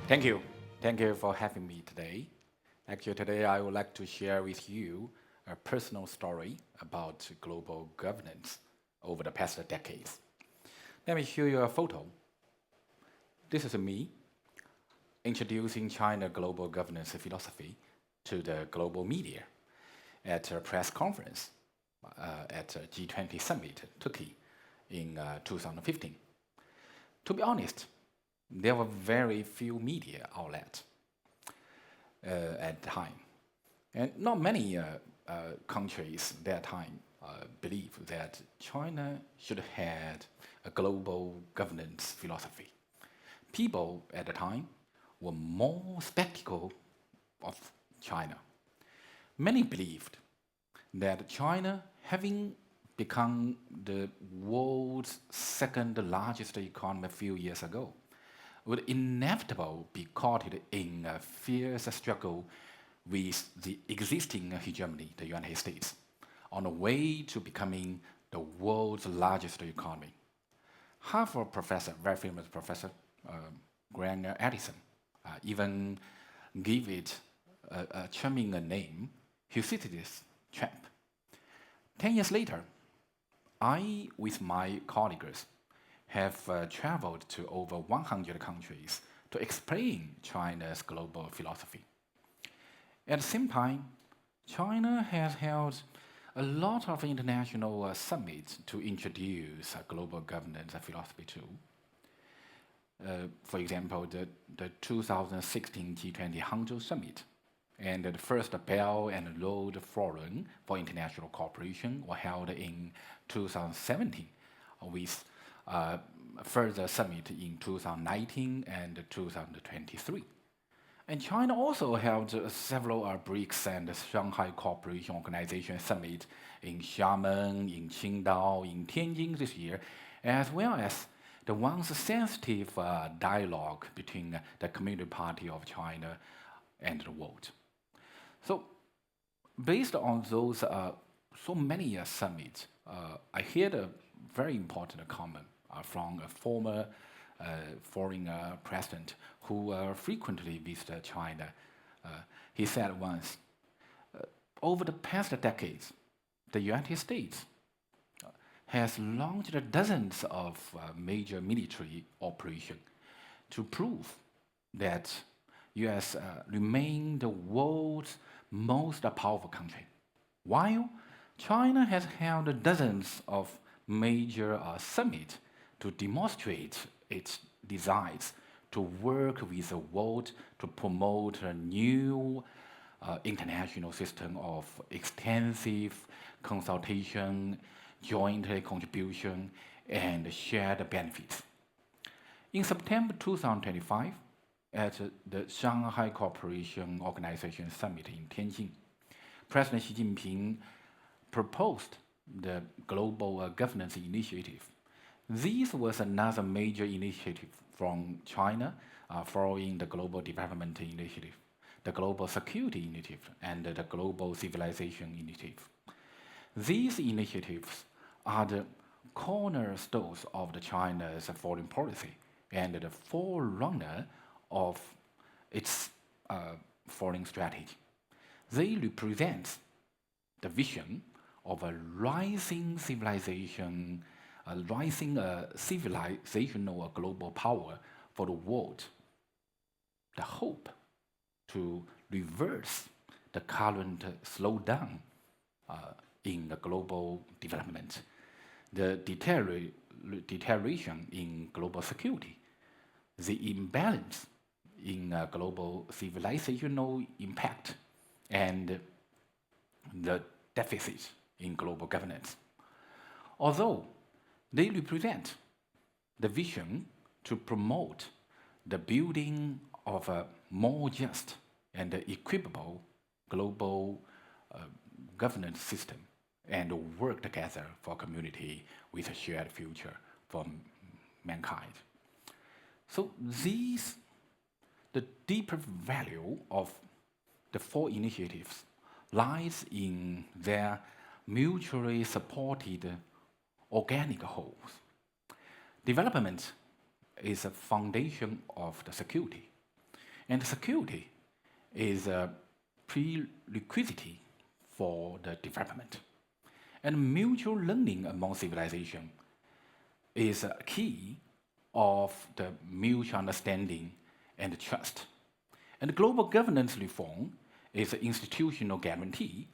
Thank you. Thank you for having me today. Actually, today I would like to share with you a personal story about global governance over the past decades. Let me show you a photo. This is me introducing China global governance philosophy to the global media at a press conference at a G20 summit in Turkey in 2015. To be honest, there were very few media outlets at the time. And not many countries at that time believed that China should have had a global governance philosophy. People at the time were more skeptical of China. Many believed that China, having become the world's second largest economy a few years ago, would inevitably be caught in a fierce struggle with the existing hegemony, the United States, on the way to becoming the world's largest economy. Harvard professor, very famous professor, Grant Edison, even gave it a charming name, Thucydides trap. 10 years later, I, with my colleagues, have traveled to over 100 countries to explain China's global philosophy. At the same time, China has held a lot of international summits to introduce global governance philosophy too. For example, the 2016 G20 Hangzhou Summit and the first Belt and Road Forum for International Cooperation were held in 2017 with further summit in 2019 and 2023. And China also held several BRICS and Shanghai Cooperation Organization summit in Xiamen, in Qingdao, in Tianjin this year, as well as the once sensitive dialogue between the Communist Party of China and the world. So, based on those so many summits, I heard a very important comment from a former foreign president who frequently visited China. He said once, over the past decades, the United States has launched dozens of major military operations to prove that US remain the world's most powerful country, while China has held dozens of major summits to demonstrate its desires to work with the world to promote a new international system of extensive consultation, joint contribution, and shared benefits. In September 2025, at the Shanghai Cooperation Organization Summit in Tianjin, President Xi Jinping proposed the Global Governance Initiative. This was another major initiative from China following the Global Development Initiative, the Global Security Initiative, and the Global Civilization Initiative. These initiatives are the cornerstones of the China's foreign policy and the forerunner of its foreign strategy. They represent the vision of a rising civilization, a rising civilizational global power for the world, the hope to reverse the current slowdown in the global development, the deterioration in global security, the imbalance in global civilizational impact, and the deficit in global governance. Although they represent the vision to promote the building of a more just and equitable global governance system and work together for community with a shared future for mankind. So the deeper value of the four initiatives lies in their mutually supported organic wholes. Development is a foundation of the security. And security is a prerequisite for the development. And mutual learning among civilization is a key of the mutual understanding and trust. And global governance reform is an institutional guarantee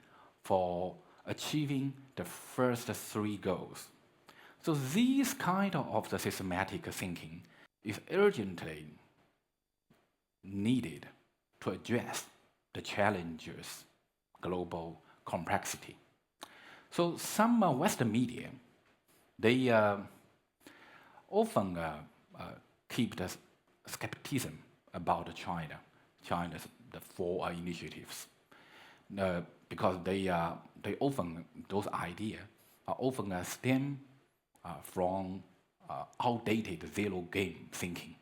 for achieving the first three goals. So this kind of the systematic thinking is urgently needed to address the challenges, global complexity. So some Western media, they often keep the skepticism about China's the four initiatives, because they often those ideas are often stem from outdated zero game thinking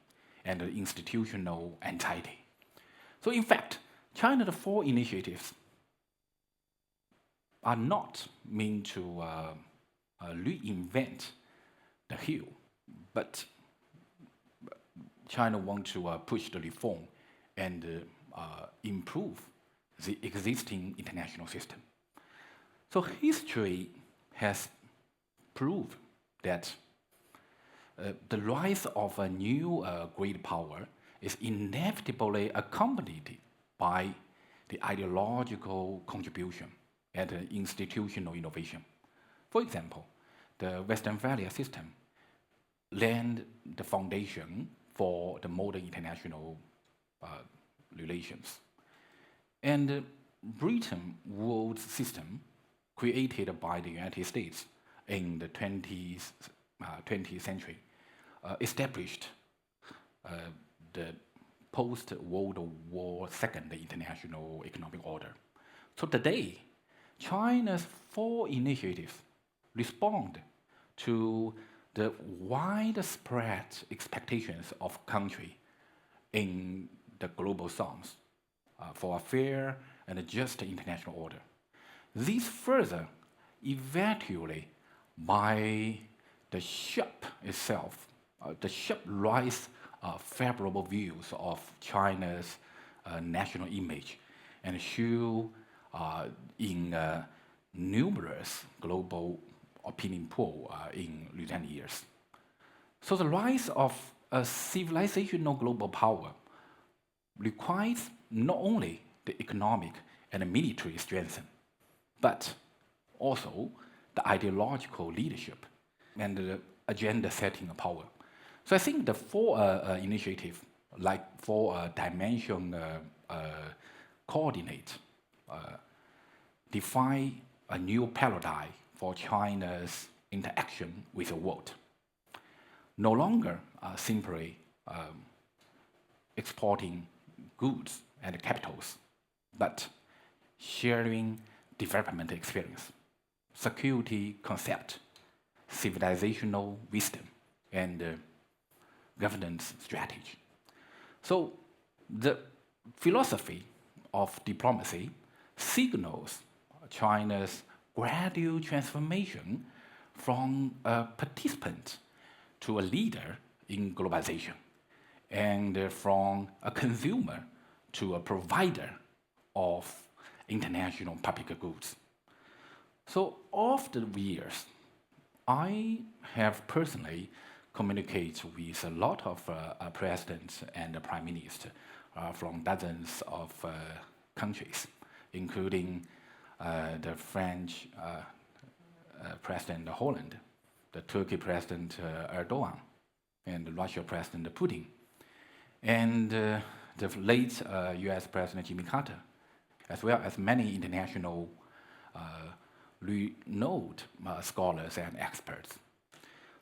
and institutional anxiety. So in fact, China's four initiatives are not meant to reinvent the wheel, but China wants to push the reform and improve the existing international system. So history has proved that the rise of a new great power is inevitably accompanied by the ideological contribution and institutional innovation. For example, the Western value system laid the foundation for the modern international relations. And Britain world system created by the United States in the 20th century established the post-World War II international economic order. So today, China's four initiatives respond to the widespread expectations of country in the global south for a fair and just international order. This further evaluated by the sharp itself, the sharp rise of favorable views of China's national image, and show in numerous global opinion poll in recent years. So the rise of a civilizational global power requires not only the economic and military strength, but also the ideological leadership and the agenda setting power. So I think the four initiatives, like four dimension coordinate, define a new paradigm for China's interaction with the world. No longer simply exporting goods and capitals, but sharing development experience, security concept, civilizational wisdom, and governance strategy. So the philosophy of diplomacy signals China's gradual transformation from a participant to a leader in globalization, and from a consumer to a provider of international public goods. So over the years, I have personally communicated with a lot of presidents and prime ministers from dozens of countries, including the French President Holland, the Turkey President Erdogan, and the Russia President Putin, and the late US President Jimmy Carter, as well as many international renowned scholars and experts.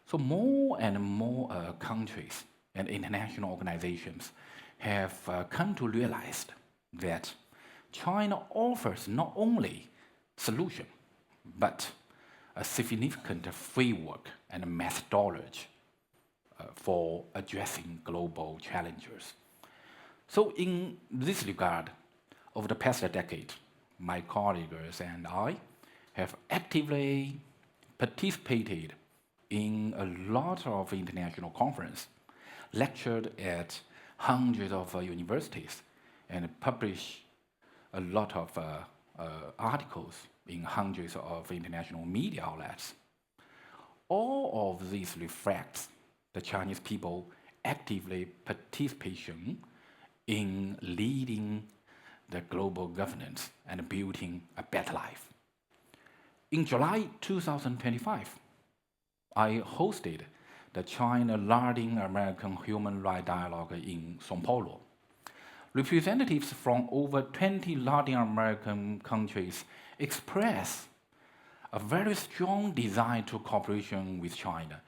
So more and more countries and international organizations have come to realize that China offers not only solution, but a significant framework and methodology for addressing global challenges. So in this regard, over the past decade, my colleagues and I have actively participated in a lot of international conferences, lectured at hundreds of universities and publish a lot of articles in hundreds of international media outlets. All of this reflects the Chinese people actively participation in leading the global governance and building a better life. In July 2025, I hosted the China Latin American Human Rights Dialogue in São Paulo. Representatives from over 20 Latin American countries expressed a very strong desire to cooperation with China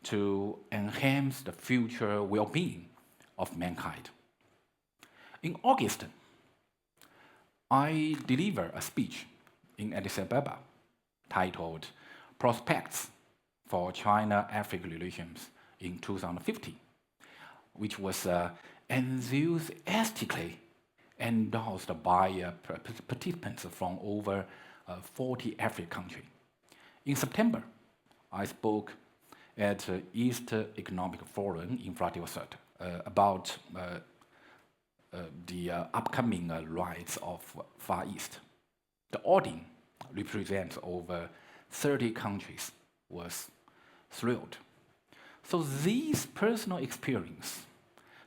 to enhance the future well-being of mankind. In August, I delivered a speech in Addis Ababa titled Prospects for China-Africa Relations in 2050, which was enthusiastically endorsed by participants from over 40 African countries. In September, I spoke at East Economic Forum in Vladivostok about the upcoming rights of Far East. The audience represents over 30 countries was thrilled. So this personal experience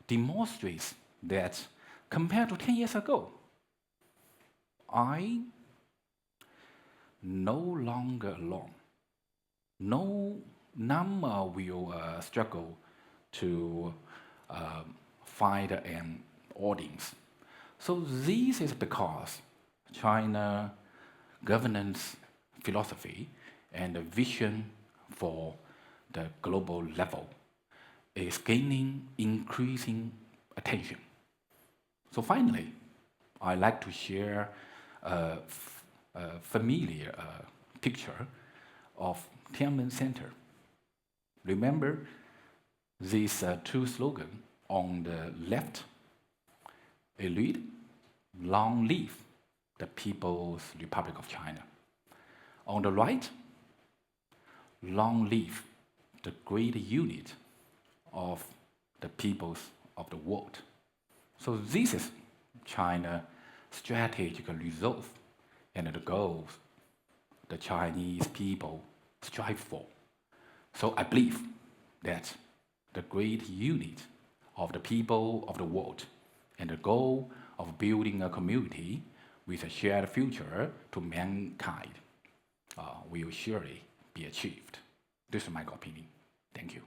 demonstrates that compared to 10 years ago, I no longer alone. None will struggle to find an audience. So this is because China governance philosophy and the vision for the global level is gaining increasing attention. So finally, I'd like to share a familiar picture of Tiananmen Center. Remember these two slogans on the left? A read, long live the People's Republic of China. On the right, long live the great unit of the peoples of the world. So this is China's strategic resolve and the goals the Chinese people strive for. So I believe that the great unit of the people of the world and the goal of building a community with a shared future to mankind will surely be achieved. This is my opinion. Thank you.